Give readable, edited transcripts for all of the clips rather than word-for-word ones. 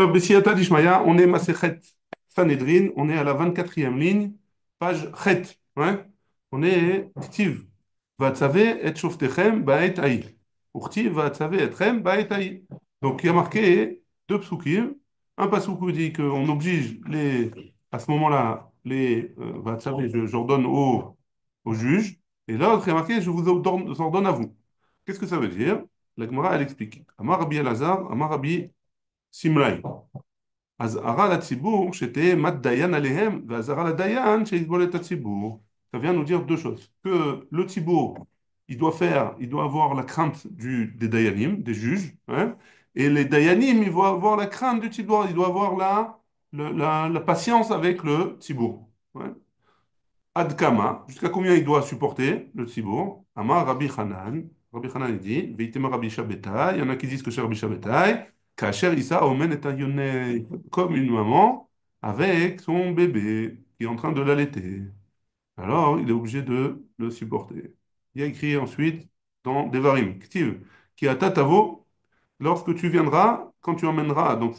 Bessiyata Dishmaya, on est Masechet Sanhedrin, on est à la 24e ligne, page Chet. Ouais? On est Ktiv. Vatsavé et Shoftechem Baet Aï. Urtiv Vatsavé etchem Baet Aï. Donc il y a marqué deux psukim. Un pasuk qui dit qu'on oblige à ce moment-là, Vatsavé, j'ordonne aux juges. Et l'autre, il y a marqué, je vous ordonne à vous. Qu'est-ce que ça veut dire? La Gemara, elle explique. Amar Rabbi Elazar, Amar Rabbi Simlai. אזהרה לציבור שתהא מת דיין עליהם, ואזהרה לדיין שיסבול את הציבור. Ça vient nous dire deux choses. Que le ציבור, il doit avoir la crainte des dayanim, des juges, hein, et les dayanim, ils doivent avoir la crainte du ציבור, ils doivent avoir la patience avec le ציבור. Ouais. Ad kama, jusqu'à combien il doit supporter le tzibur? Amar Rabbi Hanan. Rabbi Hanan il dit, Veitema Rabbi Shabbatai. Il y en a qui disent que c'est Rabbi Shabbatai. Kacher Issa Omen et Yonei, comme une maman avec son bébé qui est en train de l'allaiter. Alors, il est obligé de le supporter. Il y a écrit ensuite dans Devarim, Ktiv, qui a tatavo lorsque tu viendras, quand tu emmèneras, donc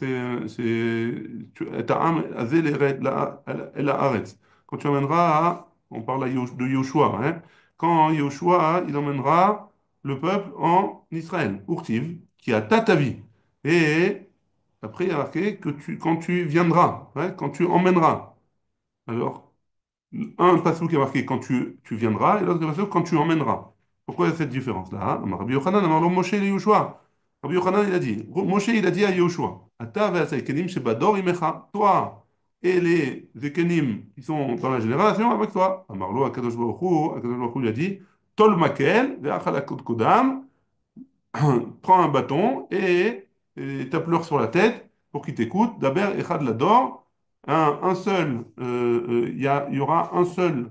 quand tu emmèneras, on parle de Yoshua, hein, quand Yoshua, il emmènera le peuple en Israël, Urtiv, qui a Tatavi. Et après, il y a marqué que quand tu viendras, hein, quand tu emmèneras. Alors, un passage qui est marqué quand tu viendras et l'autre passage quand tu emmèneras. Pourquoi il y a cette différence-là? Rabbi Yochanan, Moshe et Yoshua. Rabbi Yochanan, il a dit, Moshe, il a dit à Yoshua, Ata ve'asaikenim shebador imecha, toi et les Zekenim qui sont dans la génération avec toi. Amarlo, Akadosh Baruch Hu lui a dit, Tol makel ve'achalakot kodam, prends un bâton et tape-leur sur la tête pour qu'ils t'écoutent. D'Aber Echad Lador, un seul, il y aura un seul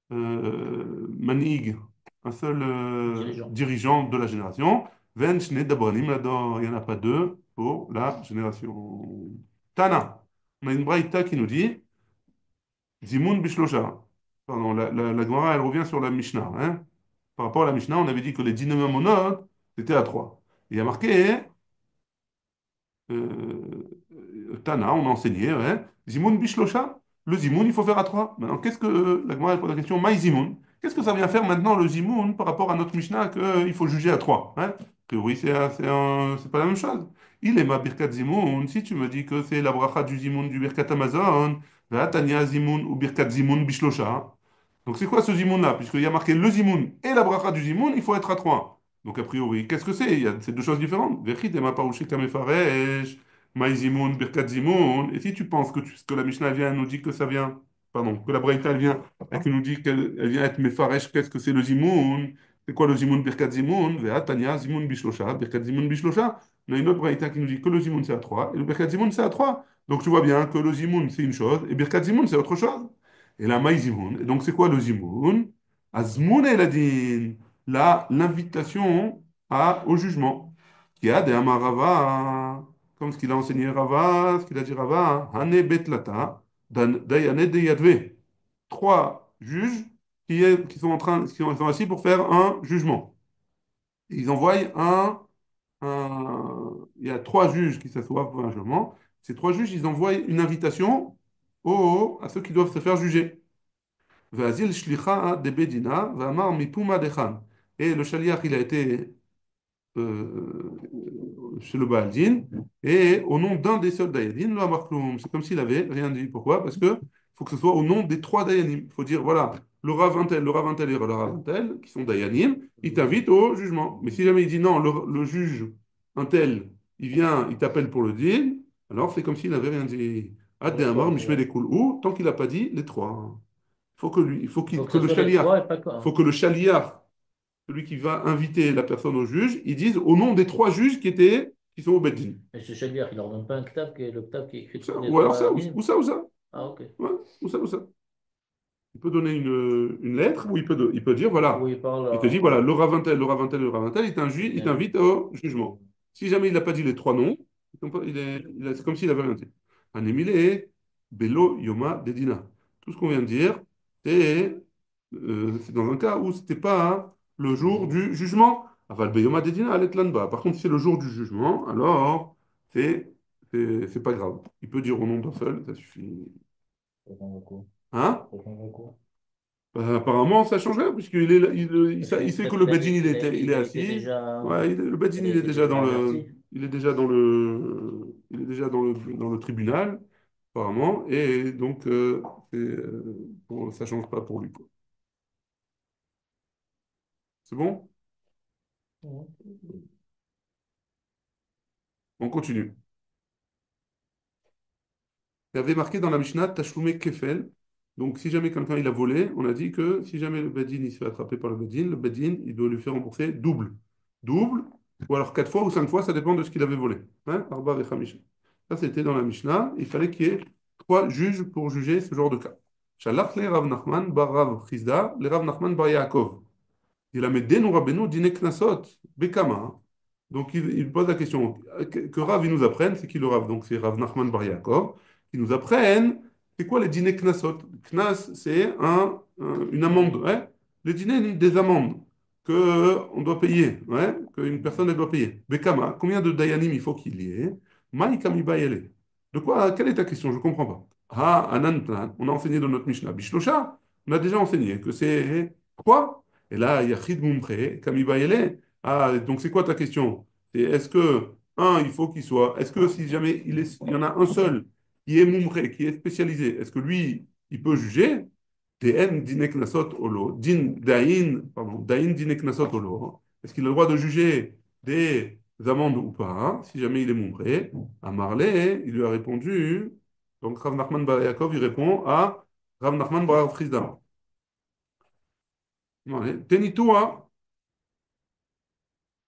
manig, un seul Dirigeant. dirigeant de la génération. Ven Shne Dabranim Lador, il n'y en a pas deux pour la génération. Tana, on a une braïta qui nous dit Zimun Bishlosha. Pardon, la Gemara, elle revient sur la Mishnah. Hein. Par rapport à la Mishnah, on avait dit que les dynamonotes, c'était à trois. Il y a marqué Tana, on a enseigné, ouais. Zimoun bishlosha. Le zimoun, il faut faire à trois. Maintenant, qu'est-ce que la Gemara pose la question, maï zimoun. Qu'est-ce que ça vient faire maintenant le zimoun par rapport à notre Mishnah qu'il faut juger à trois, hein? Que oui, c'est pas la même chose. Il est ma birkat zimoun. Si tu me dis que c'est la bracha du zimoun du birkat Amazon, tanya zimoun ou birkat zimoun bishlosha. Donc c'est quoi ce zimoun-là? Puisqu'il y a marqué le zimoun et la bracha du zimoun, il faut être à trois. Donc a priori, qu'est-ce que c'est? C'est deux choses différentes. Vechit et ma parouché kamefaresh. Maï Zimoun, Birkat Zimoun. Et si tu penses que la Mishnah vient, elle nous dit que ça vient, pardon, que la Braïta elle vient, et qu'elle nous dit qu'elle vient être Mefaresh, qu'est-ce que c'est le Zimoun? C'est quoi le Zimoun, Birkat Zimoun? Vea Tanya, Zimoun Bishlosha, Birkat Zimoun Bishlosha. On a une autre Braïta qui nous dit que le Zimoun c'est à 3 et le Birkat Zimoun c'est à 3. Donc tu vois bien que le Zimoun c'est une chose et Birkat Zimoun c'est autre chose. Et la Maï Zimoun. Et donc c'est quoi le Zimoun? Azmoun el Adin. Là, l'invitation au jugement. Qui a des Amarava comme ce qu'il a enseigné Rava, ce qu'il a dit Rava, Hane Betlata, Dayane de Yadve. Trois juges qui sont sont assis pour faire un jugement. Ils envoient il y a trois juges qui s'assoient pour un jugement. Ces trois juges, ils envoient une invitation à ceux qui doivent se faire juger. Vazil shlicha de Bedina, Vamar mipuma dechan. Et le shaliach, il a été chez le Baaldin, et au nom d'un des seuls Dayanim, le Amarkloum. C'est comme s'il avait rien dit. Pourquoi? Parce que faut que ce soit au nom des trois Dayanim. Il faut dire, voilà, le Rav et le Rav qui sont Dayanim, il t'invite au jugement. Mais si jamais il dit non, le juge un tel, il vient, il t'appelle pour le din, alors c'est comme s'il n'avait rien dit. Ad de Les Amar, trois, Mishmel ouais. et Kul'u, tant qu'il n'a pas dit les trois. Il faut Faut que que ce le soit les Shaliach, trois et pas quoi, faut hein. que le Shaliach celui qui va inviter la personne au juge, ils disent au nom des trois juges qui sont au Beddin. Et ce Shaliach, il leur donne pas un ktab qui est le ktab qui écrit tous les Ou alors ça, trois dîmes. ou ça. Ah, ok. Ouais, ou ça. Il peut donner une lettre ou il peut dire, Oui, voilà, il parle. il te dit, voilà, le Ravintel, le Ravintel, le Ravintel, il Bien. t'invite au jugement. Si jamais il n'a pas dit les trois noms, c'est comme s'il avait rien dit. Un émilé, Belo Yoma Dedina. Tout ce qu'on vient de dire, c'est c'est dans un cas où ce n'était pas le jour du jugement. Aval Beyoma Dedina, Alet Lanba. Par contre, si c'est le jour du jugement, alors c'est c'est pas grave. Il peut dire au nom d'un seul, ça suffit. Aucun recours. Hein? Aucun recours. Apparemment, ça change rien, puisqu'il est, il sait que Peut-être le qu'il a, Bedin, il est il a été assis. déjà, Ouais, le Bedin, il a il est été déjà déjà dans le, averti. il est déjà dans le, il est déjà dans le tribunal, apparemment, et donc, bon, ça change pas pour lui, quoi. C'est bon? Mhm. On continue. Il y avait marqué dans la Mishnah Tashlume Kefel. Donc, si jamais quelqu'un il a volé, on a dit que si jamais le Bedin il se fait attraper par le Bedin, il doit lui faire rembourser double. Double, ou alors 4 fois ou 5 fois, ça dépend de ce qu'il avait volé. Hein? Arba vechamisha. Ça, c'était dans la Mishnah. Il fallait qu'il y ait 3 juges pour juger ce genre de cas. Shalach le Rav Nachman bar Rav Chizda, le Rav Nachman bar Yaakov. Il a Medenu Rabbeinu dine knasot, bekama. Hein. Donc il pose la question que Rav il nous apprenne, c'est qui le Rav? Donc c'est Rav Nachman Bar Yaakov, qui nous apprenne c'est quoi les dîners knasot? Knas, c'est une amende, ouais? Les dîners des amendes que on doit payer, ouais? Qu'une personne elle doit payer. Bekama, combien de dayanim il faut qu'il y ait? Maï kamiba yele. De quoi? Quelle est ta question? Je ne comprends pas. Ah, Anantan, on a enseigné dans notre Mishnah. Bishlosha, on a déjà enseigné que c'est quoi? Et là, Yachid Mumche, Kamiba Yele. Ah, donc c'est quoi ta question? C'est est-ce que, il faut qu'il soit, est-ce que si jamais il y en a un seul qui est Mumche, qui est spécialisé, est-ce que lui, il peut juger? Din dine knasot olo, dain dine knasot olo. Est-ce qu'il a le droit de juger des amendes ou pas, hein, si jamais il est Mumche? À Marley, il lui a répondu, donc Rav Nachman Bar Yaakov, il répond à Rav Nachman Bar Frisda. Tenitoua,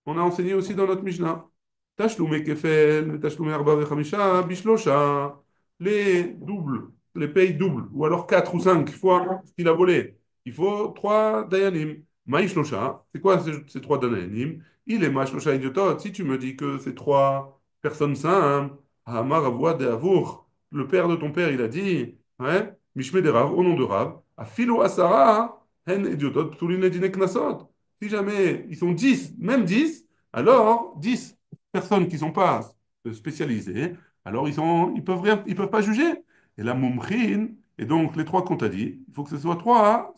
on a enseigné aussi dans notre Mishnah. Tashlume kefel, tashlume arba vechamisha, bishlosha. Les doubles, les payes doubles, ou alors 4 ou 5 fois ce qu'il a volé. Il faut 3 dayanim. Maïshlosha, c'est quoi ces 3 dayanim? Il est maïshlosha idiotot. Si tu me dis que c'est 3 personnes simples, Hamar avoua de avour, le père de ton père, il a dit, ouais, Mishme de Rav, au nom de Rav, Afilo Asara, hen idiotot, ptulin dine knasot. Si jamais ils sont 10, même 10, alors 10 personnes qui ne sont pas spécialisées, alors ils peuvent rien, ils peuvent pas juger. Et la mumchin, et donc les 3 qu'on t'a dit, il faut que ce soit 3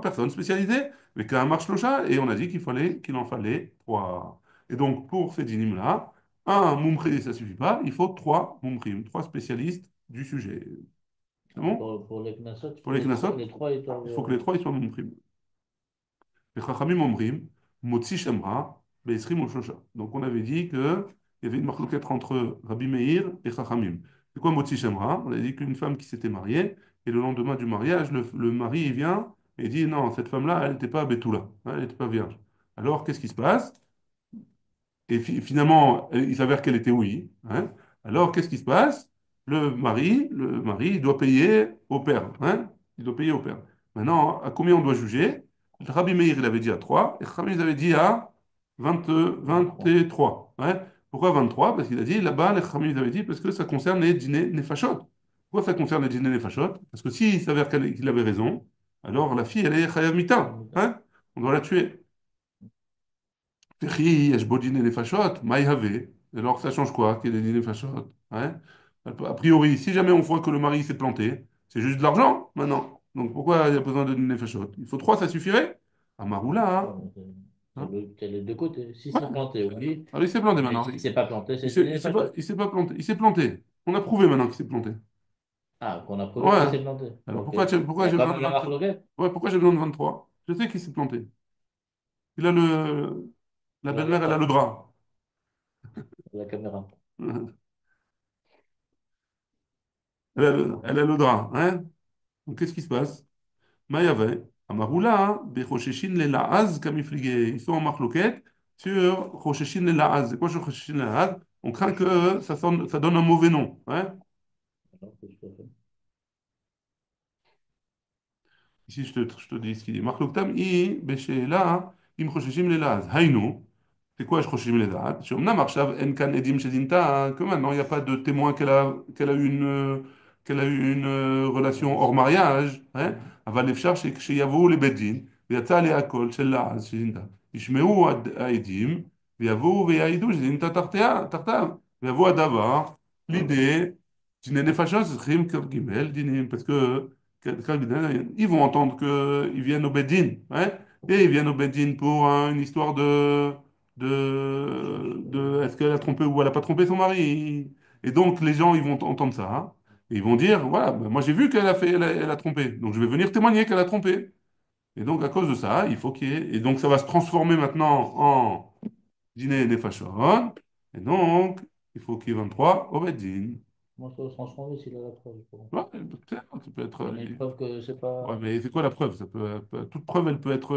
personnes spécialisées, mais qu'un marche chat, et on a dit qu'il en fallait 3. Et donc pour ces dynimes-là, un mumchin, ça suffit pas, il faut 3 mumchim, 3 spécialistes du sujet. C'est bon? Pour les Knassot, il Pour faut les les knassot, trois, ils il faut que doivent. les 3 ils soient mumchim. Les Chachamim Omrim, Motzi Shemra, Be'esrim ou Shosha. Donc on avait dit qu'il y avait une marloquette entre Rabbi Meir et Chachamim. C'est quoi Motzi Shemra? On a dit qu'une femme qui s'était mariée, et le lendemain du mariage, le mari il vient et dit non, cette femme-là, elle n'était pas Betula, hein, elle n'était pas vierge. Alors qu'est-ce qui se passe? Et finalement, il s'avère qu'elle était oui. Hein. Alors, qu'est-ce qui se passe? Le mari, il doit payer au père. Hein. Il doit payer au père. Maintenant, à combien on doit juger? Le Rabbi Meir, il avait dit à 3, et Rabbi il avait dit à 20 23. Hein. Pourquoi 23? Parce qu'il a dit, là-bas, les Rabbi ils avaient dit, parce que ça concerne les dîners nefashot. Pourquoi ça concerne les dîners nefashot? Parce que s'il s'avère qu'il avait raison, alors la fille, elle est chayav mita. Hein. On doit la tuer. וכי יש בו דיני נפשות, מה יהווה? Alors ça change quoi qu'il y ait des dîners nefashot? Hein. A priori, si jamais on voit que le mari s'est planté, c'est juste de l'argent maintenant. Donc pourquoi il y a besoin de dîner nefashot? Il faut 3, ça suffirait? À Maroula, Ouais, hein. c'est les deux côtés. S'ils Ouais. sont plantés, oui. Alors il s'est planté Mais maintenant. s'il ne s'est pas planté, c'est une fâcheuse. Il s'est pas planté. Il s'est planté. On a prouvé maintenant qu'il s'est planté. Ah, qu'on a prouvé qu'il Ouais. s'est planté. Alors Ok. pourquoi Mais j'ai comme besoin de la 23? marloquette, Ouais, pourquoi j'ai besoin de 23? Je sais qu'il s'est planté. Il a la on la belle-mère, voit elle a le pas, drap. la caméra. Elle a le drap. Hein. Donc qu'est-ce qui se passe? Maïave, Amaroula, Bechoshishin le Laaz, Kamifligé. Ils sont en marloquette sur Choshishin le Laaz. C'est quoi Choshishin le Laaz? On craint que ça donne un mauvais nom. Hein. Alors, qu'est-ce que je fais? Ici, je te dis ce qu'il dit. Marloktam, I, Beshéla, Im Choshishin le Laaz. Haïnou. C'est quoi Choshishin le Laaz? Shomna Marshav, Enkan Edim Shezinta, que maintenant, il n'y a pas de témoin qu'elle a eu une relation hors mariage. Hein. אבל אפשר שיבואו לבית דין, ויצא עליה קול של לעז שזינתה. ישמעו העדים, ויבואו ויעידו שזינתה תחתיו, ויבוא הדבר, l'idée, Dîner Nefashot, Rim Gimel, parce que ils vont entendre qu'ils viennent au Bedin, ouais, et ils viennent au Bedin pour une histoire est-ce qu'elle a trompé ou elle n'a pas trompé son mari. Et donc, les gens, ils vont entendre ça, hein, et ils vont dire, voilà, ben, moi j'ai vu qu'elle a fait, elle a trompé, donc je vais venir témoigner qu'elle a trompé. Et donc, à cause de ça, il faut qu'il y ait... Et donc, ça va se transformer maintenant en dîner des fachons. Et donc, il faut qu'il y ait 23 au Beddin. Moi, ça va se transformer s'il a la preuve. Ouais, peut-être, ça peut être... On a une preuve que c'est pas. Ouais, mais c'est quoi la preuve? Toute preuve, elle peut être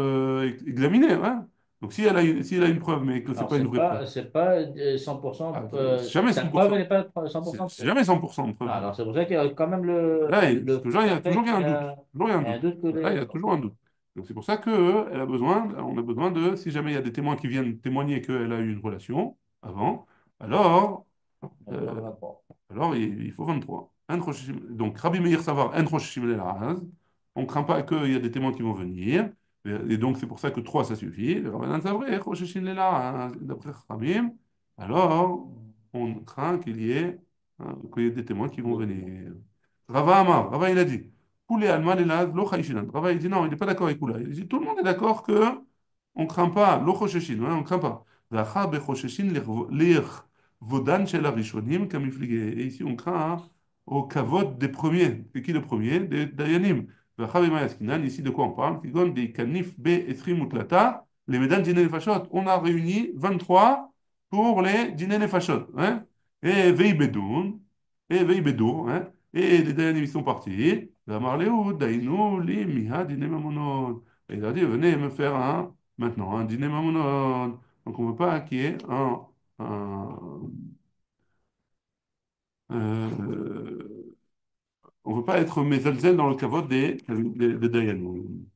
examinée. Hein. Donc, si elle a une preuve, mais que c'est Alors, pas une vraie preuve, c'est pas 100%. c'est jamais Ta preuve, elle 100%. n'est pas 100% C'est preuve. jamais 100% de preuve. Ah, alors, c'est pour ça qu'il y a quand même Là, le il y a fait toujours il y a un qu'il doute. Toujours il y a un y a un doute. doute que Là, il y les. a toujours un doute. Donc, c'est pour ça on a besoin de, si jamais il y a des témoins qui viennent témoigner qu'elle a eu une relation avant, alors, La euh, preuve va pas. alors il faut 23. Donc, Rabbi Meir Savar, En Roshishim Le'La'az. On ne craint pas qu'il y a des témoins qui vont venir. Et donc, c'est pour ça que 3 ça suffit. Le Rabbanan Savar, En Roshishim Le'La'az. D'après Rabim, alors, on craint qu'il y ait des témoins qui vont D'autres, non. venir. Rava Amar, Rava il a dit, Koulé Alma Lelaz, Lo Chayshinan. Rava il dit non, il n'est pas d'accord avec Koula. Il dit tout le monde est d'accord que on ne craint pas, Lo Chosheshin, hein, on ne craint pas. Vacha Bechosheshin Lir Vodan Shel Arishonim Kamiflige. Et ici on craint hein, au kavod des premiers. C'est qui le premier? Des Dayanim. Vacha Bemayaskinan, ici de quoi on parle? Kigon des Kanif Be Esrim Utlata, les Medan Dine Nefashot. On a réuni 23 pour les Dine Nefashot. Hein? Et Vei Bedoun, et Vei Bedour, hein? Et les Dayanim ils sont partis. Vamarleu, Dainu, Li, Miha, Dine Mamonot. Et il a dit, venez me faire un, maintenant, un dîner Mamonot. Donc on ne veut pas qu'il y ait euh, on ne veut pas être mésalzel dans le kavod des Dayanim.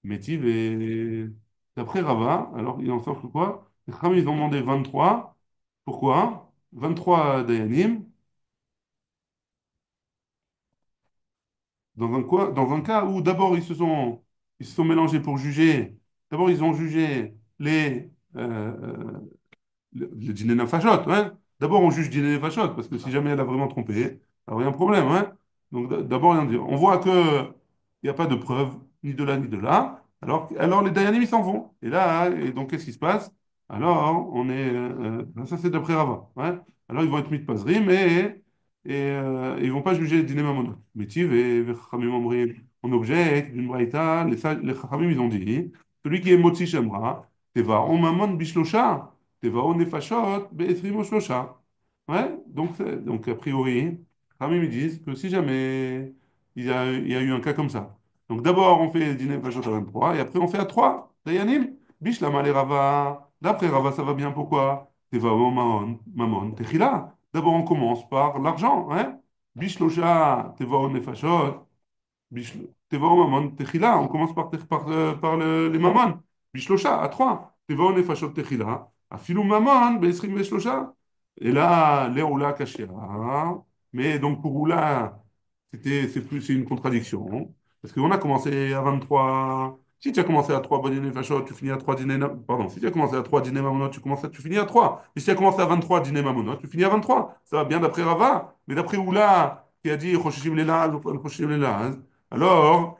Métiv et d'après Rava, alors il en sort que quoi? Les Chachamim, ils ont demandé 23. Pourquoi? 23 Dayanim. Dans un cas où d'abord ils se sont mélangés pour juger. D'abord ils ont jugé le dîner d'un fachotte, hein. D'abord, on juge dîner d'un fachotte, parce que si jamais elle a vraiment trompé, alors il y a un problème, hein. Donc d'abord, on voit que il n'y a pas de preuve, ni de là, ni de là. Alors les Dayanim, ils s'en vont. Et là, et donc, qu'est-ce qui se passe? Alors, ça, c'est d'après Rava. Ouais. Alors, ils vont être mis de Pazrim et ils ne vont pas juger dîner Mammon. Métiv et Chachamim Omrim, on objecte d'une braïta, les Chachamim, ils ont dit, celui qui est Motzi Shemra, Teva, on Mammon Bishlosha. Tevao nefashot be'esrim o shlosha. Ouais, donc a priori, Ramim ils disent que si jamais il y a eu un cas comme ça. Donc d'abord on fait dîner nefashot à 23 et après on fait à 3. Dayanim, bishlama le Rava. D'après Rava, ça va bien, pourquoi? Tevao mamon techila. D'abord on commence par l'argent, hein? Bishlosha, tevao nefashot. Tevao Mamon Techila, on commence les Maman. Bishlosha, à 3. Tevao Nefashot Techila. Afilou Maman, Besrim Beshlosha. Et là, les Oula Kashira. Mais donc pour Oula, c'est une contradiction. Parce qu'on a commencé à 23. Si tu as commencé à 3 dîners Fachot, tu finis à 3 dîners. Pardon, si tu as commencé à 3 dîners Mamonot, tu finis à 3. Et si tu as commencé à 23 dîners Mamonot, tu finis à 23. Ça va bien d'après Rava. Mais d'après Oula, qui a dit Choshishim Lela, Choshishim Lela. Hein. Alors,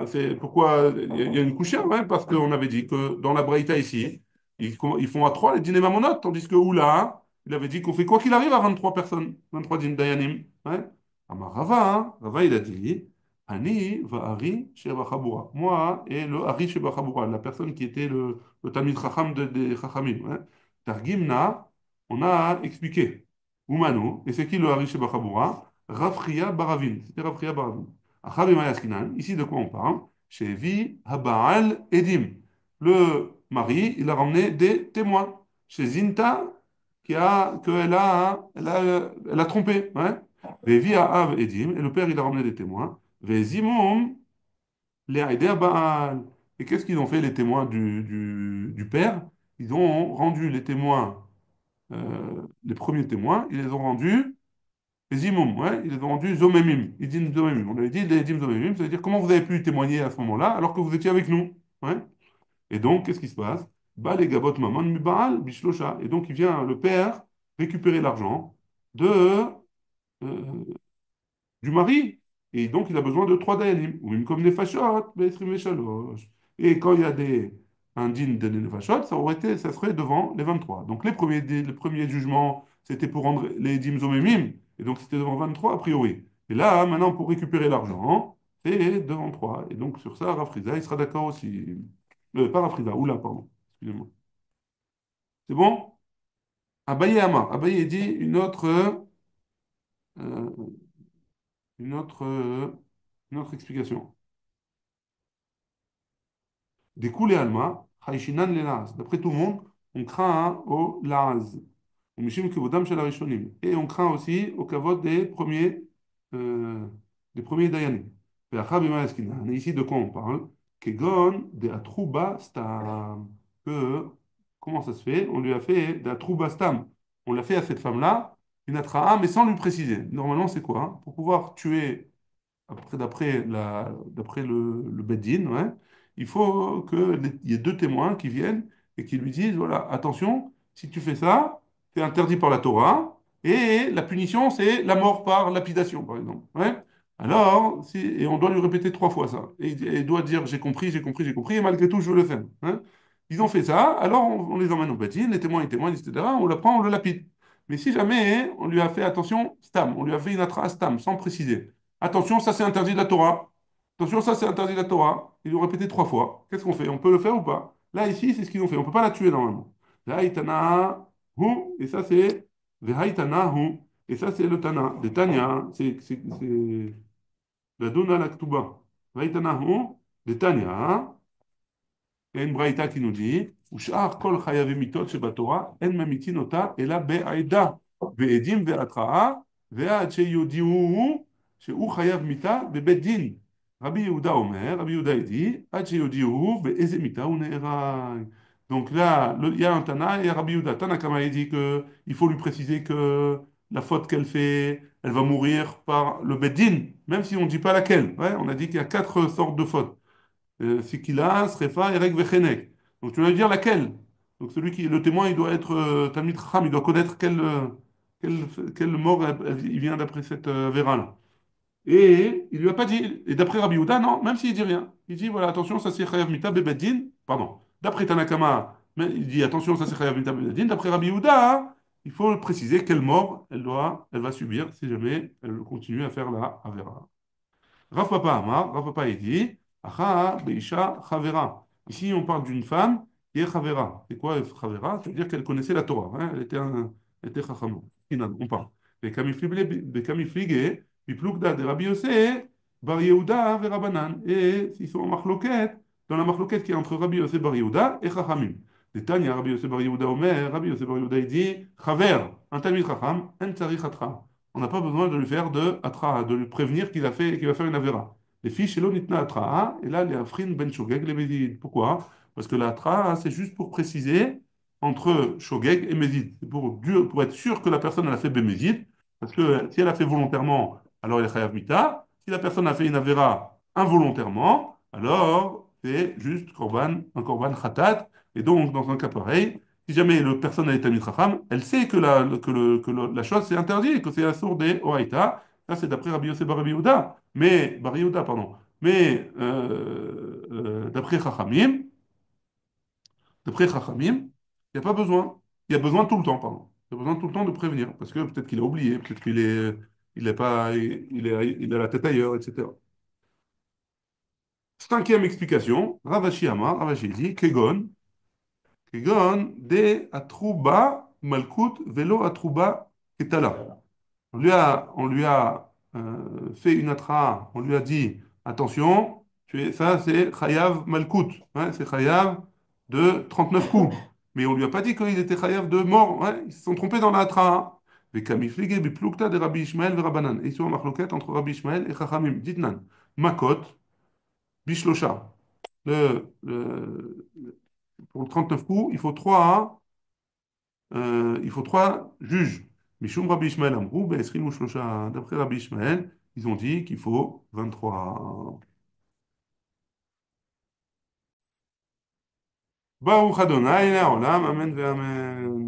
c'est pourquoi il y a une couchière, ouais, parce qu'on avait dit que dans la Braïta ici, ils font à 3 les dîners Mamonot, tandis que Oula, il avait dit qu'on fait quoi qu'il arrive à 23 personnes, 23 dîners Dayanim. Ouais. Amar Rava, hein, Rava, il a dit. Ani va Ari Sheba Chabura. Moi et le Ari Sheba Chabura, la personne qui était le Talmid Chacham des Chachamim. Hein. Targimna, on a expliqué. Umano, et c'est qui le Ari Sheba Chabura? Rafria Baravin. C'était Rafria Baravin. Achabim Ayaskinan, ici de quoi on parle? Chez Vi Habaal Edim. Le mari, il a ramené des témoins. Chez Zinta, elle a trompé. Ouais. Vevi Av Edim, et le père, il a ramené des témoins. Vezimum, les Aïdea Baal. Et qu'est-ce qu'ils ont fait, les témoins du père? Ils ont rendu les témoins, les premiers témoins, ils les ont rendus, les imams, ouais, ils les ont rendus zomemim. Ils disent zomemim. On avait dit les dim zomemim, c'est-à-dire comment vous avez pu témoigner à ce moment-là alors que vous étiez avec nous. Ouais. Et donc, qu'est-ce qui se passe? Bah, les gabot maman mi Baal bishlosha. Et donc, il vient le père récupérer l'argent de, euh, du mari. Et donc, il a besoin de trois dayanim. Ou même comme les fachot, et quand il y a un din de nefashot, ça serait devant les 23. Donc, les premiers jugements, c'était pour rendre les dîmes au mémim. Et donc, c'était devant 23 a priori. Et là, maintenant, pour récupérer l'argent, c'est devant 3. Et donc, sur ça, Rafriza, il sera d'accord aussi. Pas Rafriza, oula, pardon. Excusez-moi. C'est bon? Abaye Amar. Abaye dit euh, une autre, euh, une autre explication. Des coulées Alma, Haïshinan les Laz. D'après tout le monde, on craint au Laz. Mishim Kevodam Shel Harishonim. Et on craint aussi au Kavod euh, des premiers Dayanim. Ve'acha b'ma yaskinan. Et ici, de quoi on parle? Kegon de Atrouba Stam. Que, comment ça se fait? On lui a fait de Atrouba Stam. On l'a fait à cette femme-là, une atra'a, mais sans lui préciser. Normalement, c'est quoi? Hein. Pour pouvoir tuer d'après le Beddin, ouais, il faut qu'il y ait deux témoins qui viennent et qui lui disent, voilà, attention, si tu fais ça, c'est interdit par la Torah, et la punition, c'est la mort par lapidation, par exemple. Ouais. Alors, et on doit lui répéter trois fois ça. Et il doit dire, j'ai compris, j'ai compris, j'ai compris, et malgré tout, je veux le faire. Hein. Ils ont fait ça, alors on les emmène au Beddin, les témoins, ils témoignent, etc. On le prend, on le lapide. Mais si jamais on lui a fait, attention, stam, on lui a fait une atra stam, sans préciser, attention, ça c'est interdit de la Torah. Attention, ça c'est interdit de la Torah. Ils l'ont répété trois fois. Qu'est-ce qu'on fait? On peut le faire ou pas? Là, ici, c'est ce qu'ils ont fait. On ne peut pas la tuer normalement. Vehaitana hu, et ça c'est Vehaitana hu, et ça c'est le Tana. De Tanya, c'est la Dona la Ktuba. Vehaitana hu, de Tanya. Il y a une braïta qui nous dit Ushar kol chayavi mitot shebatorah en mamitin ota ela be'aida ve'edim ve'atra'a ve'ad sheyudiu she'u chayav mita bebet din. Rabbi Yehuda Omer, Rabbi Yehuda dit ad sheyudiu be'eze mita u ne'erai. Donc là, il y a un Tana et Rabbi Yehuda. Tana Kama il dit que il faut lui préciser que la faute qu'elle fait, elle va mourir par le bet din, même si on ne dit pas laquelle. Ouais, on a dit qu'il y a quatre sortes de fautes. Sikila, Srefa, Erek, Vechenek. Donc tu vas dire laquelle? Donc le témoin, il doit être Talmid Chacham, il doit connaître quelle mort il vient d'après cette Véra-là. Et il lui a pas dit, et d'après Rabbi Yehuda, non, même s'il dit rien. Il dit, voilà, attention, ça c'est Chayav Mita Bebeddin, pardon. D'après Tanakama, mais il dit, attention, ça c'est Chayav Mita Bebeddin. D'après Rabbi Yehuda, il faut préciser quelle mort elle va subir si jamais elle continue à faire la Avera. Rav Papa Amar, Rav Papa il dit, Acha Beisha Chavera. Ici, on parle d'une femme qui est Chavera. C'est quoi Chavera? Ça veut dire qu'elle connaissait la Torah. Hein? Elle était Chachama. On parle. Bekamiflige, Biplukda de Rabbi Yossé, Bar Yehuda et Rabbanan. Et ils sont en marloquette, dans la marloquette qui est entre Rabbi Yossé Bar Yehuda et Chachamim. Les Tanya, Rabbi Yossé Bar Yehuda Omer, Rabbi Yossé Bar Yehuda il dit, Chaver, un Talmid Chacham, en Tzarich Atra. On n'a pas besoin de lui faire de atra, de lui prévenir qu'il va faire une avera. Les filles chez l'onitna atra, et là, les afrin ben shogeg, les médid. Pourquoi? Parce que l'atra, c'est juste pour préciser entre shogeg et médid. C'est pour être sûr que la personne elle a fait bémédid. Parce que si elle a fait volontairement, alors elle est chayav mita. Si la personne a fait une avera involontairement, alors c'est juste un korban khatat. Et donc, dans un cas pareil, si jamais le personne a été mitracham, elle sait que la chose c'est interdit et que c'est la sourde des Oraïta. Ça, c'est d'après Rabbi Yosef Bar Rabbi Yehuda. Mais, Bar Yehuda, pardon. Mais, d'après Chachamim, il n'y a pas besoin. Il y a besoin tout le temps, pardon. Il y a besoin tout le temps de prévenir. Parce que peut-être qu'il a oublié, peut-être il est pas, il a la tête ailleurs, etc. Cinquième explication, Ravashi Amar, Ravashi dit, Kegon de Atrouba Malkut Velo Atrouba Ketala. Voilà. On lui a fait une atra, on lui a dit attention, ça c'est Chayav Malkut, hein, c'est Chayav de 39 coups. Mais on lui a pas dit qu'il était Chayav de mort, hein, ils se sont trompés dans la atra. Vekamiflige biplukta de Rabbi Ishmael ve Rabbanan. Et ils sont en marloquette entre Rabbi Ishmael et Chachamim. Ditnan, Makot, Bishlosha. Pour le 39 coups, il faut trois juges. Mishum Rabbi Ishmael Amrou, Be'esrin ou Shlosha. D'après Rabbi Ishmael, ils ont dit qu'il faut 23. Baruch Adonai, Olam, Amen, Amen.